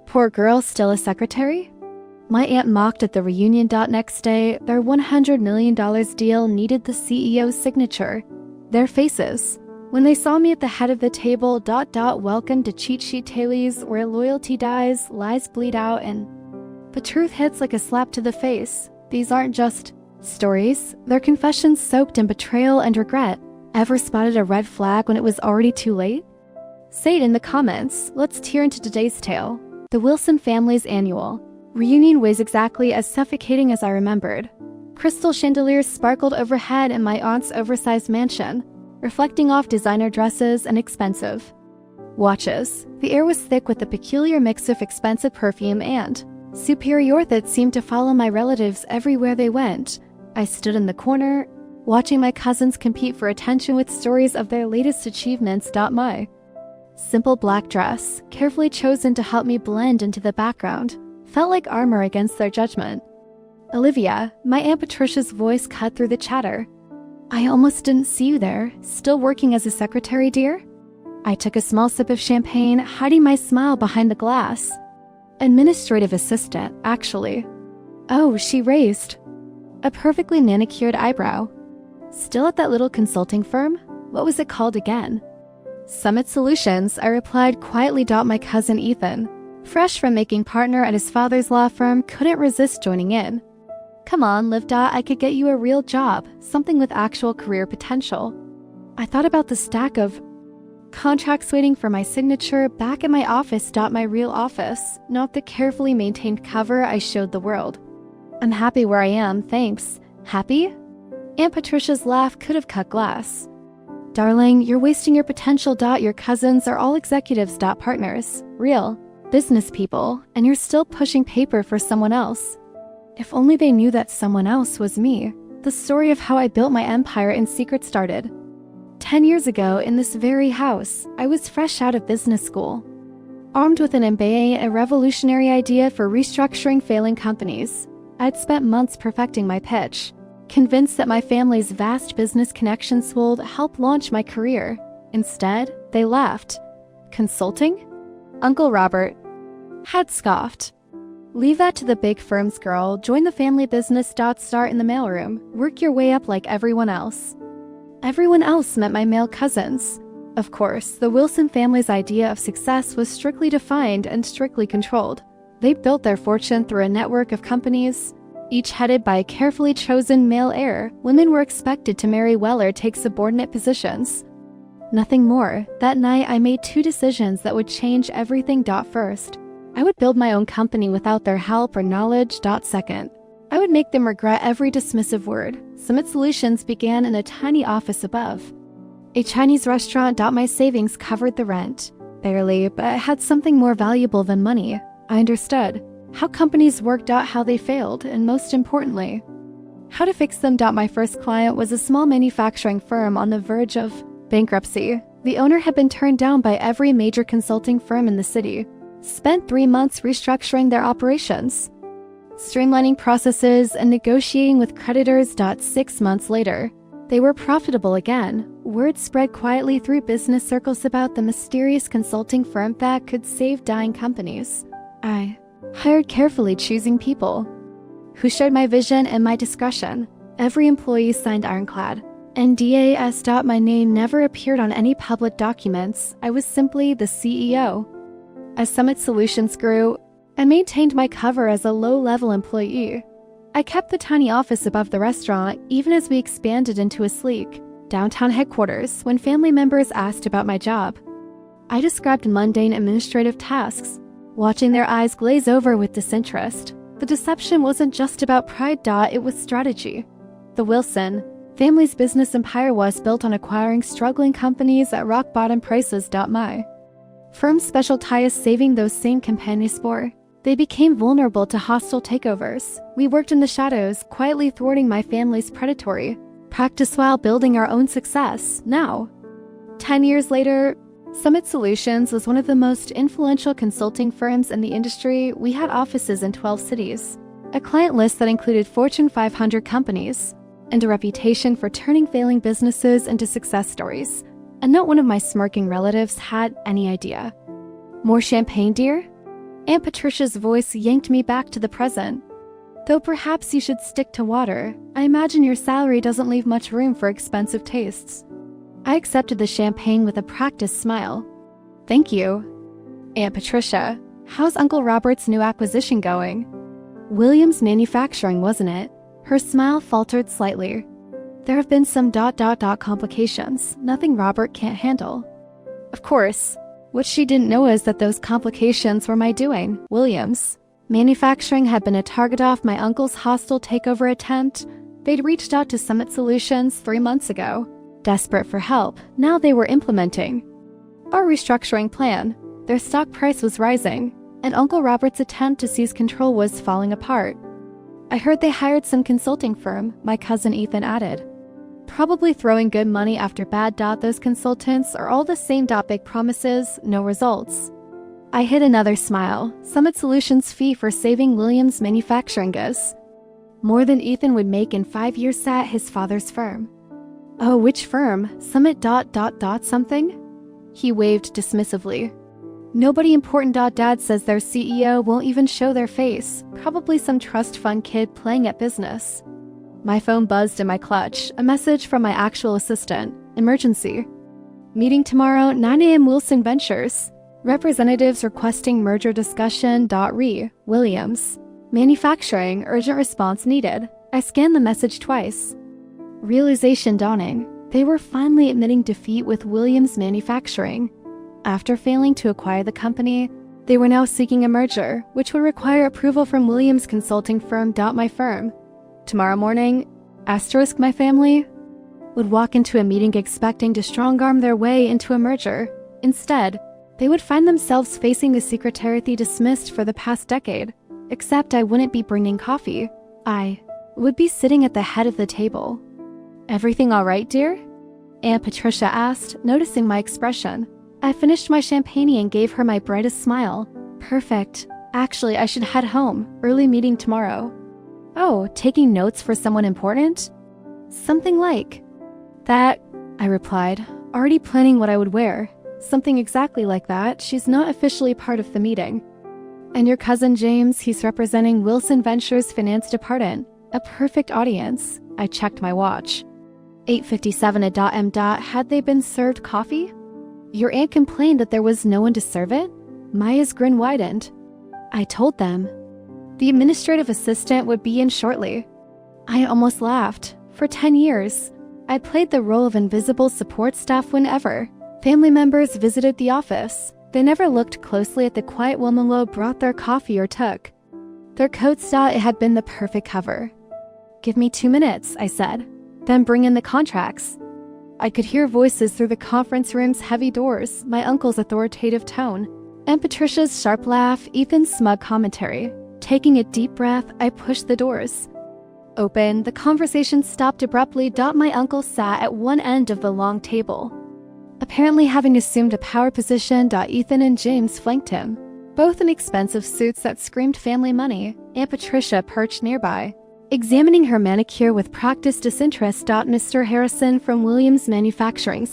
Poor girl, still a secretary? My aunt mocked at the reunion. Next day, their $100 million deal needed the CEO's signature. Their faces. When they saw me at the head of the table, welcome to cheat sheet tales where loyalty dies, lies bleed out, and the truth hits like a slap to the face. These aren't just stories, they're confessions soaked in betrayal and regret. Ever spotted a red flag when it was already too late? Say it in the comments. Let's tear into today's tale. The Wilson family's annual reunion was exactly as suffocating as I remembered. Crystal chandeliers sparkled overhead in my aunt's oversized mansion, reflecting off designer dresses and expensive watches. The air was thick with a peculiar mix of expensive perfume and superior that seemed to follow my relatives everywhere they went. I stood in the corner, watching my cousins compete for attention with stories of their latest achievements. My simple black dress, carefully chosen to help me blend into the background, felt like armor against their judgment. Olivia, my Aunt Patricia's voice cut through the chatter. I almost didn't see you there. Still working as a secretary, dear? I took a small sip of champagne, hiding my smile behind the glass. Administrative assistant, actually. Oh, she raised a perfectly manicured eyebrow. Still at that little consulting firm? What was it called again? Summit Solutions, I replied quietly. My cousin Ethan, fresh from making partner at his father's law firm, couldn't resist joining in. Come on, Liv. I could get you a real job, something with actual career potential. I thought about the stack of contracts waiting for my signature back in my office. My real office, not the carefully maintained cover I showed the world. I'm happy where I am, thanks. Happy? Aunt Patricia's laugh could have cut glass. Darling, you're wasting your potential. Your cousins are all executives. Partners, real business people, and you're still pushing paper for someone else. If only they knew that someone else was me. The story of how I built my empire in secret started 10 years ago in this very house. I was fresh out of business school, armed with an MBA, a revolutionary idea for restructuring failing companies. I'd spent months perfecting my pitch, convinced that my family's vast business connections would help launch my career. Instead, they laughed. Consulting? Uncle Robert had scoffed. Leave that to the big firms, girl. Join the family business. Start in the mailroom. Work your way up like everyone else. Everyone else meant my male cousins. Of course, the Wilson family's idea of success was strictly defined and strictly controlled. They built their fortune through a network of companies, each headed by a carefully chosen male heir. Women were expected to marry well or take subordinate positions. Nothing more. That night, I made two decisions that would change everything. First, I would build my own company without their help or knowledge. Second, I would make them regret every dismissive word. Summit Solutions began in a tiny office above a Chinese restaurant. My savings covered the rent. Barely, but it had something more valuable than money. I understood how companies worked out, how they failed, and most importantly, how to fix them. My first client was a small manufacturing firm on the verge of bankruptcy. The owner had been turned down by every major consulting firm in the city. Spent 3 months restructuring their operations, streamlining processes, and negotiating with creditors. 6 months later, they were profitable again. Word spread quietly through business circles about the mysterious consulting firm that could save dying companies. I hired carefully, choosing people who shared my vision and my discretion. Every employee signed ironclad NDAs. My name never appeared on any public documents. I was simply the CEO. As Summit Solutions grew, I maintained my cover as a low-level employee. I kept the tiny office above the restaurant, even as we expanded into a sleek downtown headquarters. When family members asked about my job, I described mundane administrative tasks, watching their eyes glaze over with disinterest. The deception wasn't just about pride. It was strategy. The Wilson family's business empire was built on acquiring struggling companies at rock-bottom prices. My firm's specialty saving those same companies for they became vulnerable to hostile takeovers. We worked in the shadows, quietly thwarting my family's predatory practice while building our own success. Now, 10 years later, Summit Solutions was one of the most influential consulting firms in the industry. We had offices in 12 cities, a client list that included Fortune 500 companies, and a reputation for turning failing businesses into success stories. And not one of my smirking relatives had any idea. More champagne, dear? Aunt Patricia's voice yanked me back to the present. Though perhaps you should stick to water. I imagine your salary doesn't leave much room for expensive tastes. I accepted the champagne with a practiced smile. Thank you. Aunt Patricia, how's Uncle Robert's new acquisition going? Williams Manufacturing, wasn't it? Her smile faltered slightly. There have been some ... complications, nothing Robert can't handle. Of course. What she didn't know is that those complications were my doing, Williams. Manufacturing had been a target of my uncle's hostile takeover attempt. They'd reached out to Summit Solutions 3 months ago. Desperate for help, now they were implementing our restructuring plan. Their stock price was rising, and Uncle Robert's attempt to seize control was falling apart. I heard they hired some consulting firm, my cousin Ethan added. Probably throwing good money after bad. Those consultants are all the same. Big promises, no results. I hid another smile. Summit Solutions' fee for saving Williams Manufacturing goods. More than Ethan would make in 5 years at his father's firm. Oh, which firm? Summit ... something? He waved dismissively. Nobody important. Dad says their CEO won't even show their face. Probably some trust fund kid playing at business. My phone buzzed in my clutch, a message from my actual assistant. Emergency. Meeting tomorrow, 9 a.m. Wilson Ventures. Representatives requesting merger discussion. Re. Williams. Manufacturing, urgent response needed. I scanned the message twice. Realization dawning. They were finally admitting defeat with Williams Manufacturing. After failing to acquire the company, they were now seeking a merger, which would require approval from Williams consulting firm. My firm. Tomorrow morning, my family would walk into a meeting expecting to strong-arm their way into a merger. Instead, they would find themselves facing the secretary they dismissed for the past decade. Except I wouldn't be bringing coffee. I would be sitting at the head of the table. Everything all right, dear? Aunt Patricia asked, noticing my expression. I finished my champagne and gave her my brightest smile. Perfect. Actually, I should head home. Early meeting tomorrow. Oh, taking notes for someone important? Something like that, I replied, already planning what I would wear. Something exactly like that. She's not officially part of the meeting. And your cousin James, he's representing Wilson Ventures Finance Department. A perfect audience. I checked my watch. 8:57 . Had they been served coffee? Your aunt complained that there was no one to serve it? Maya's grin widened. I told them. The administrative assistant would be in shortly. I almost laughed. For 10 years, I played the role of invisible support staff whenever family members visited the office. They never looked closely at the quiet woman who brought their coffee or took their coats. It had been the perfect cover. Give me 2 minutes, I said. Then bring in the contracts. I could hear voices through the conference room's heavy doors, my uncle's authoritative tone, and Patricia's sharp laugh, Ethan's smug commentary. Taking a deep breath, I pushed the doors open. The conversation stopped abruptly. My uncle sat at one end of the long table. Apparently having assumed a power position. Ethan and James flanked him, both in expensive suits that screamed family money. Aunt Patricia perched nearby, examining her manicure with practiced disinterest. Mr. Harrison from Williams Manufacturing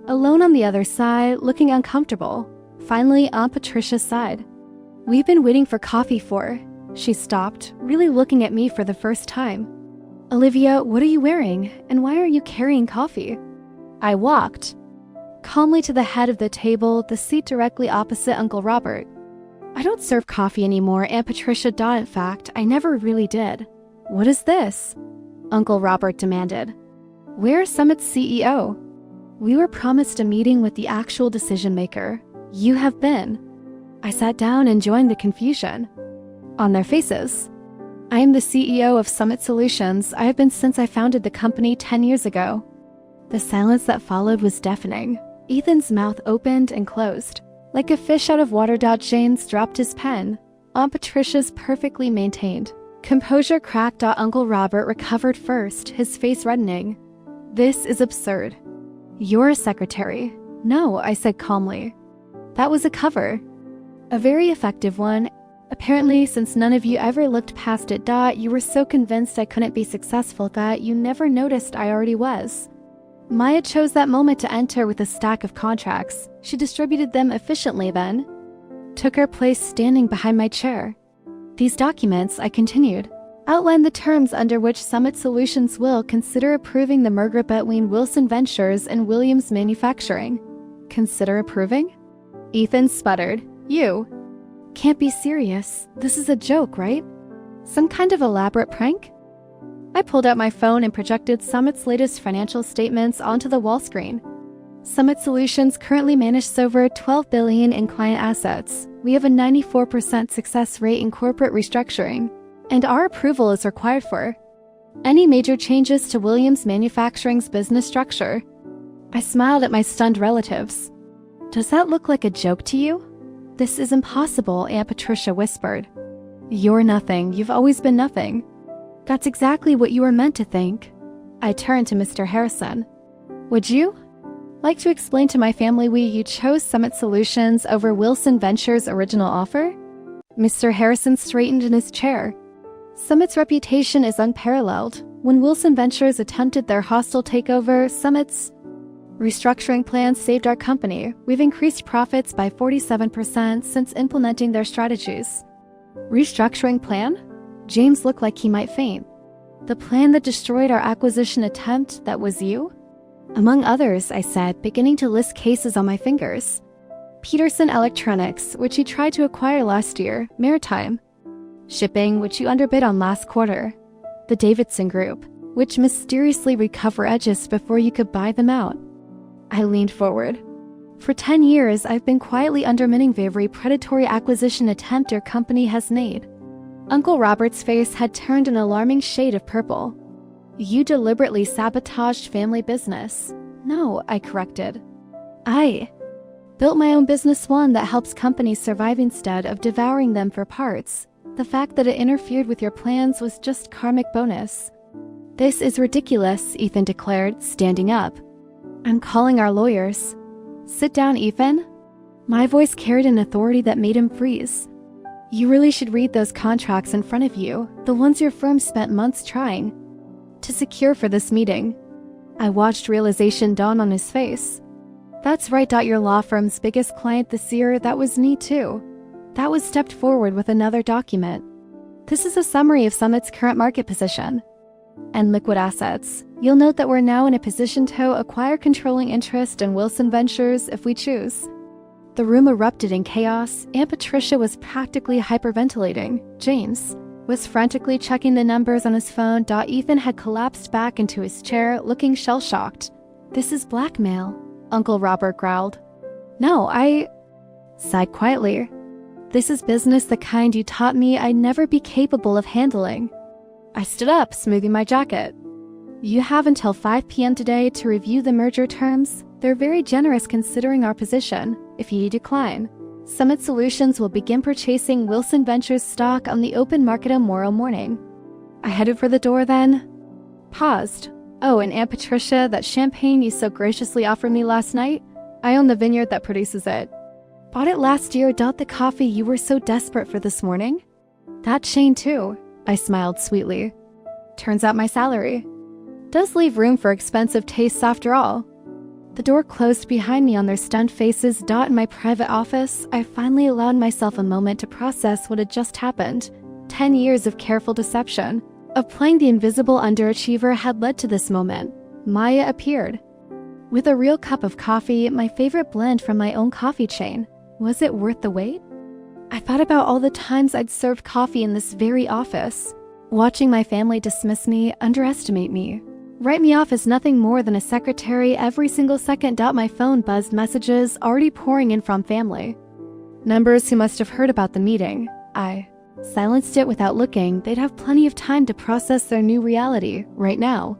alone on the other side, looking uncomfortable. Finally, Aunt Patricia sighed. We've been waiting for coffee for. She stopped, really looking at me for the first time. Olivia, what are you wearing? And why are you carrying coffee? I walked calmly to the head of the table, the seat directly opposite Uncle Robert. I don't serve coffee anymore, Aunt Patricia. In fact, I never really did. What is this? Uncle Robert demanded. Where's Summit's CEO? We were promised a meeting with the actual decision maker. You have been. I sat down, enjoying the confusion on their faces. I am the CEO of Summit Solutions. I have been since I founded the company 10 years ago. The silence that followed was deafening. Ethan's mouth opened and closed. Like a fish out of water. James dropped his pen. Aunt Patricia's perfectly maintained composure cracked. Uncle Robert recovered first, his face reddening. This is absurd. You're a secretary. No, I said calmly. That was a cover. A very effective one. Apparently, since none of you ever looked past it. You were so convinced I couldn't be successful that you never noticed I already was. Maya chose that moment to enter with a stack of contracts. She distributed them efficiently then. took her place standing behind my chair. These documents, I continued, outline the terms under which Summit Solutions will consider approving the merger between Wilson Ventures and Williams Manufacturing. Consider approving? Ethan sputtered. You can't be serious. This is a joke, right? Some kind of elaborate prank? I pulled out my phone and projected Summit's latest financial statements onto the wall screen. Summit Solutions currently manages over $12 billion in client assets. We have a 94% success rate in corporate restructuring, and our approval is required for any major changes to Williams Manufacturing's business structure. I smiled at my stunned relatives. Does that look like a joke to you? This is impossible, Aunt Patricia whispered. You're nothing. You've always been nothing. That's exactly what you were meant to think. I turned to Mr. Harrison. Would you like to explain to my family why you chose Summit Solutions over Wilson Ventures' original offer? Mr. Harrison straightened in his chair. Summit's reputation is unparalleled. When Wilson Ventures attempted their hostile takeover, Summit's restructuring plans saved our company. We've increased profits by 47% since implementing their strategies. Restructuring plan? James looked like he might faint. The plan that destroyed our acquisition attempt, that was you? Among others, I said, beginning to list cases on my fingers. Peterson Electronics, which you tried to acquire last year, Maritime. Shipping, which you underbid on last quarter. The Davidson Group, which mysteriously recovered edges before you could buy them out. I leaned forward. For 10 years, I've been quietly undermining every predatory acquisition attempt your company has made. Uncle Robert's face had turned an alarming shade of purple. You deliberately sabotaged family business. No, I corrected. I built my own business, one that helps companies survive instead of devouring them for parts. The fact that it interfered with your plans was just karmic bonus. This is ridiculous, Ethan declared, standing up. I'm calling our lawyers. Sit down, Ethan. My voice carried an authority that made him freeze. You really should read those contracts in front of you, the ones your firm spent months trying to secure for this meeting. I watched realization dawn on his face. That's right, your law firm's biggest client this year, that was me too. That was stepped forward with another document. This is a summary of Summit's current market position and liquid assets. You'll note that we're now in a position to acquire controlling interest in Wilson Ventures if we choose. The room erupted in chaos. Aunt Patricia was practically hyperventilating. James was frantically checking the numbers on his phone. Ethan had collapsed back into his chair, looking shell-shocked. This is blackmail, Uncle Robert growled. No, I sighed quietly. This is business, the kind you taught me I'd never be capable of handling. I stood up, smoothing my jacket. You have until 5 p.m. today to review the merger terms. They're very generous considering our position. If you decline, Summit Solutions will begin purchasing Wilson Ventures stock on the open market tomorrow morning. I headed for the door, then paused. Oh, and Aunt Patricia, that champagne you so graciously offered me last night, I own the vineyard that produces it. Bought it last year. The coffee you were so desperate for this morning? That chain too. I smiled sweetly. Turns out my salary does leave room for expensive tastes after all. The door closed behind me on their stunned faces. In my private office, I finally allowed myself a moment to process what had just happened. 10 years of careful deception, of playing the invisible underachiever, had led to this moment. Maya appeared with a real cup of coffee, my favorite blend from my own coffee chain. Was it worth the wait? I thought about all the times I'd served coffee in this very office, watching my family dismiss me, underestimate me, write me off as nothing more than a secretary every single second. My phone buzzed, messages already pouring in from family. Numbers who must have heard about the meeting. I silenced it without looking. They'd have plenty of time to process their new reality right now.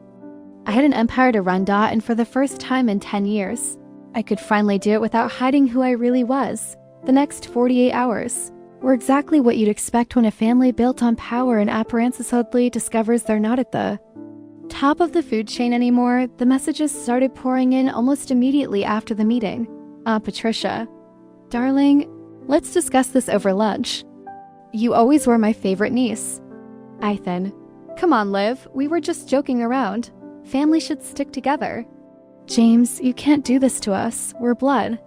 I had an empire to run, and for the first time in 10 years, I could finally do it without hiding who I really was. The next 48 hours were exactly what you'd expect when a family built on power and appearance suddenly discovers they're not at the top of the food chain anymore. The messages started pouring in almost immediately after the meeting. Aunt Patricia, darling, let's discuss this over lunch. You always were my favorite niece. Ethan, come on, Liv, we were just joking around. Family should stick together. James, you can't do this to us. We're blood.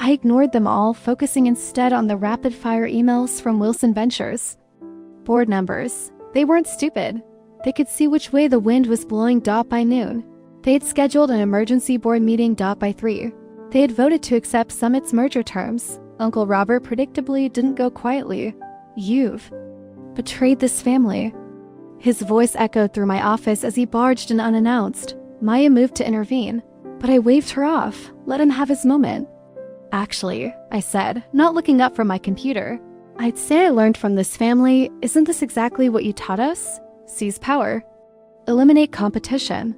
I ignored them all, focusing instead on the rapid-fire emails from Wilson Ventures. Board members. They weren't stupid. They could see which way the wind was blowing. By noon. They had scheduled an emergency board meeting. By 3. They had voted to accept Summit's merger terms. Uncle Robert predictably didn't go quietly. You've betrayed this family. His voice echoed through my office as he barged in unannounced. Maya moved to intervene, but I waved her off. Let him have his moment. Actually, I said, not looking up from my computer, I'd say I learned from this family. Isn't this exactly what you taught us? Seize power. Eliminate competition.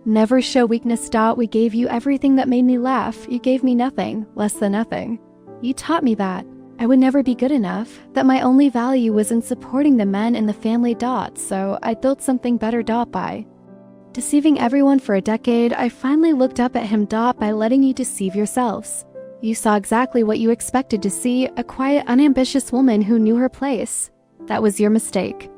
Never show weakness. We gave you everything that made me laugh. You gave me nothing, less than nothing. You taught me that I would never be good enough, that my only value was in supporting the men in the family. So I built something better. By deceiving everyone for a decade, I finally looked up at him. By letting you deceive yourselves. You saw exactly what you expected to see, a quiet, unambitious woman who knew her place. That was your mistake.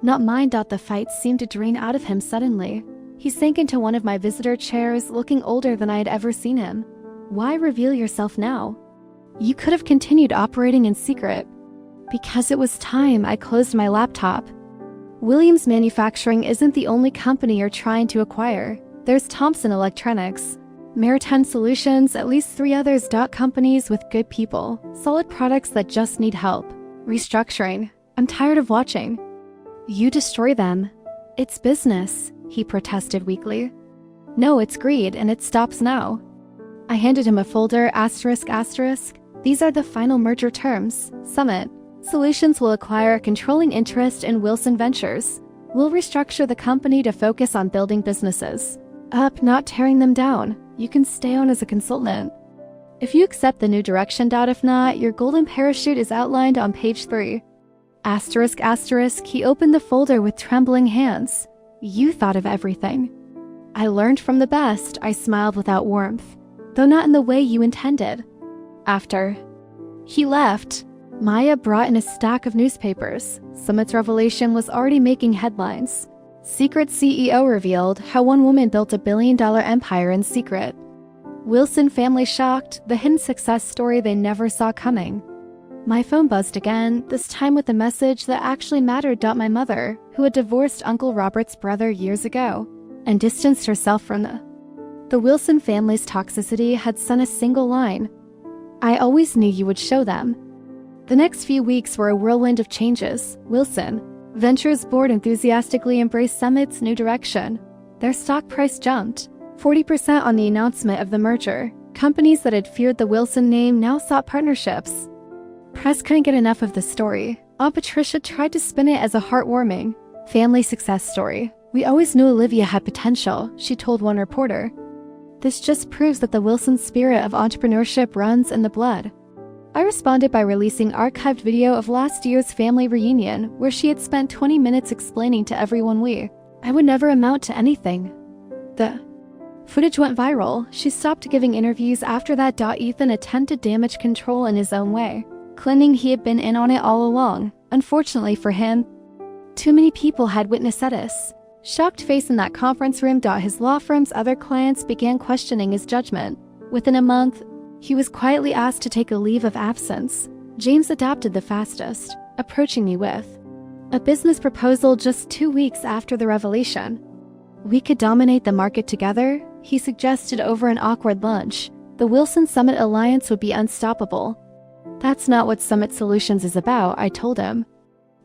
Not mine. The fight seemed to drain out of him suddenly. He sank into one of my visitor chairs, looking older than I had ever seen him. Why reveal yourself now? You could have continued operating in secret. Because it was time. I closed my laptop. Williams Manufacturing isn't the only company you're trying to acquire. There's Thompson Electronics, Maritime Solutions, at least 3 others. Companies with good people, solid products that just need help. Restructuring. I'm tired of watching. You destroy them. It's business, he protested weakly. No, it's greed, and it stops now. I handed him a folder. ***. These are the final merger terms. Summit Solutions will acquire a controlling interest in Wilson Ventures. We'll restructure the company to focus on building businesses up, not tearing them down. You can stay on as a consultant if you accept the new direction. If not, your golden parachute is outlined on page 3. ***. He opened the folder with trembling hands. You thought of everything. I learned from the best. I smiled without warmth, though not in the way you intended. After he left, Maya brought in a stack of newspapers. Summit's revelation was already making headlines. Secret CEO revealed how one woman built a billion-dollar empire in secret. Wilson family shocked, the hidden success story they never saw coming. My phone buzzed again, this time with a message that actually mattered. My mother, who had divorced Uncle Robert's brother years ago and distanced herself from the Wilson family's toxicity, had sent a single line. I always knew you would show them. The next few weeks were a whirlwind of changes. Wilson Ventures board enthusiastically embraced Summit's new direction. Their stock price jumped 40% on the announcement of the merger. Companies that had feared the Wilson name now sought partnerships. Press couldn't get enough of the story. Aunt Patricia tried to spin it as a heartwarming family success story. We always knew Olivia had potential, she told one reporter. This just proves that the Wilson spirit of entrepreneurship runs in the blood. I responded by releasing archived video of last year's family reunion, where she had spent 20 minutes explaining to everyone I would never amount to anything. The footage went viral. She stopped giving interviews after that. Ethan attempted damage control in his own way, claiming he had been in on it all along. Unfortunately for him, too many people had witnessed this. Shocked face in that conference room. His law firm's other clients began questioning his judgment. Within a month, he was quietly asked to take a leave of absence. James adapted the fastest, approaching me with a business proposal just 2 weeks after the revelation. We could dominate the market together, he suggested over an awkward lunch. The Wilson Summit Alliance would be unstoppable. That's not what Summit Solutions is about, I told him.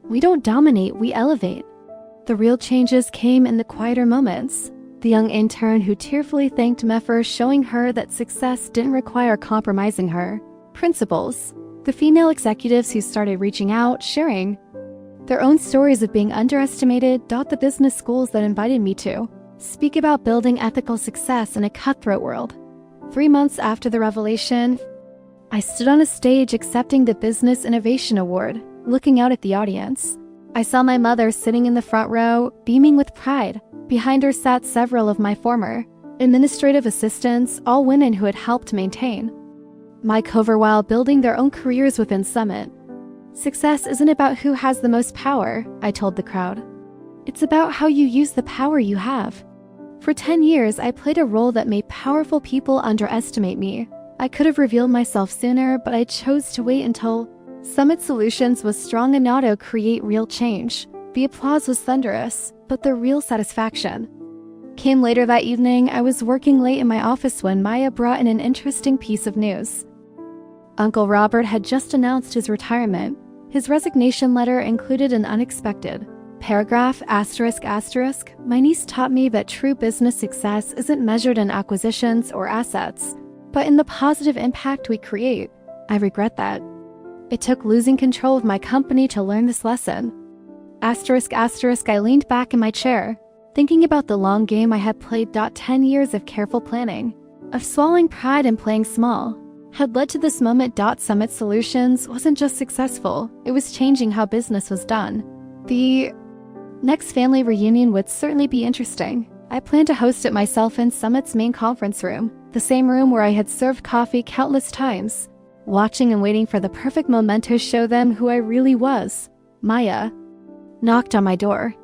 We don't dominate, we elevate. The real changes came in the quieter moments. The young intern who tearfully thanked Meffer, showing her that success didn't require compromising her principles. The female executives who started reaching out, sharing their own stories of being underestimated. The business schools that invited me to speak about building ethical success in a cutthroat world. 3 months after the revelation, I stood on a stage accepting the Business Innovation Award, looking out at the audience. I saw my mother sitting in the front row, beaming with pride. Behind her sat several of my former administrative assistants, all women who had helped maintain my cover while building their own careers within Summit. Success isn't about who has the most power, I told the crowd. It's about how you use the power you have. For 10 years, I played a role that made powerful people underestimate me. I could have revealed myself sooner, but I chose to wait until Summit Solutions was strong enough to create real change. The applause was thunderous, but the real satisfaction came later that evening. I was working late in my office when Maya brought in an interesting piece of news. Uncle Robert had just announced his retirement. His resignation letter included an unexpected paragraph, ***. My niece taught me that true business success isn't measured in acquisitions or assets, but in the positive impact we create. I regret that. It took losing control of my company to learn this lesson. ***. I leaned back in my chair, thinking about the long game I had played. 10 years of careful planning, of swallowing pride and playing small, had led to this moment. Summit Solutions wasn't just successful, it was changing how business was done. The next family reunion would certainly be interesting. I planned to host it myself in Summit's main conference room, the same room where I had served coffee countless times, watching and waiting for the perfect moment to show them who I really was. Maya knocked on my door.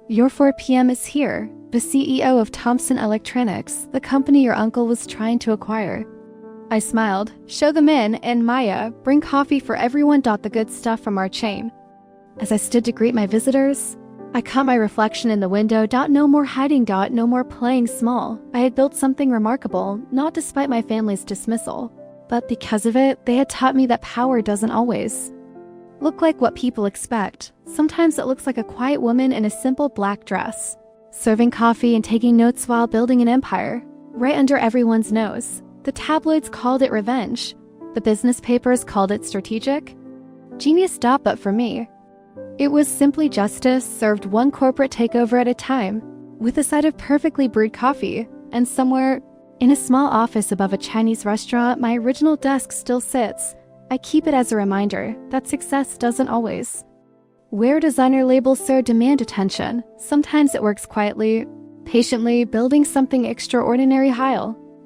"Your 4 p.m. is here, the CEO of Thomson Electronics, the company your uncle was trying to acquire." I smiled. "Show them in, and Maya, bring coffee for everyone. The good stuff from our chain." As I stood to greet my visitors, I caught my reflection in the window. No more hiding. No more playing small. I had built something remarkable, not despite my family's dismissal, but because of it. They had taught me that power doesn't always look like what people expect. Sometimes it looks like a quiet woman in a simple black dress, serving coffee and taking notes while building an empire, right under everyone's nose. The tabloids called it revenge. The business papers called it strategic. Genius. But for me, it was simply justice, served one corporate takeover at a time, with a side of perfectly brewed coffee. And somewhere in a small office above a Chinese restaurant, my original desk still sits. I keep it as a reminder that success doesn't always wear designer labels or demand attention. Sometimes it works quietly, patiently, building something extraordinary.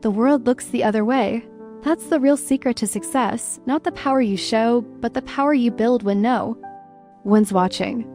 The world looks the other way. That's the real secret to success, not the power you show, but the power you build when no one's watching.